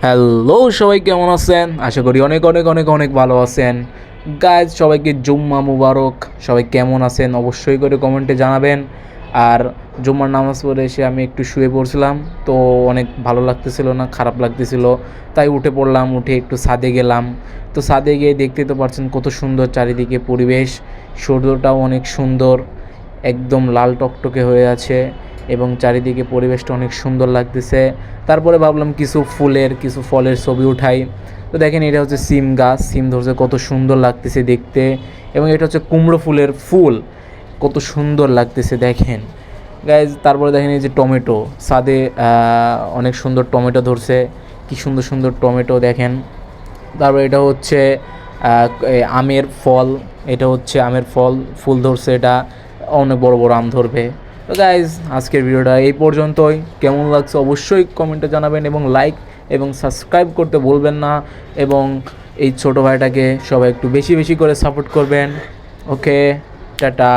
Hello সবাই, কেমন আছেন? আশা করি অনেক অনেক অনেক অনেক ভালো আছেন। গাইজ, সবাইকে জুম্মা মুবারক। সবাই কেমন আছেন অবশ্যই করে কমেন্টে জানাবেন। আর জুম্মার নামাজ পড়ে এসে আমি একটু শুয়ে পড়ছিলাম, তো অনেক ভালো লাগতেছিল না, খারাপ লাগতেছিল, তাই উঠে পড়লাম। উঠে একটু ছাদে গেলাম। তো ছাদে গিয়ে দেখতে তো পারছেন কত সুন্দর চারিদিকে পরিবেশ। সূর্যটাও অনেক সুন্দর, একদম লাল টকটকে হয়ে আছে এবং চারিদিকে পরিবেশটা অনেক সুন্দর লাগতেছে। তারপরে ভাবলাম কিছু ফলের ছবি উঠাই। তো দেখেন, এটা হচ্ছে সিম গাছ, সিম ধরছে, কত সুন্দর লাগতেছে দেখতে। এবং এটা হচ্ছে কুমড়ো ফুলের ফুল, কত সুন্দর লাগতেছে দেখেন গাইজ। তারপরে দেখেন এই যে টমেটো, ছাদে অনেক সুন্দর টমেটো ধরছে, কি সুন্দর সুন্দর টমেটো দেখেন। তারপর এটা হচ্ছে আমের ফল, এটা হচ্ছে আমের ফল, ফুল ধরছে, এটা অনেক বড় বড় আম ধরবে। তো গাইজ, আজকের ভিডিওটা এই পর্যন্তই। কেমন লাগছে অবশ্যই কমেন্টে জানাবেন এবং লাইক এবং সাবস্ক্রাইব করতে ভুলবেন না। এবং এই ছোটো ভাইটাকে সবাই একটু বেশি বেশি করে সাপোর্ট করবেন। ওকে, টাটা।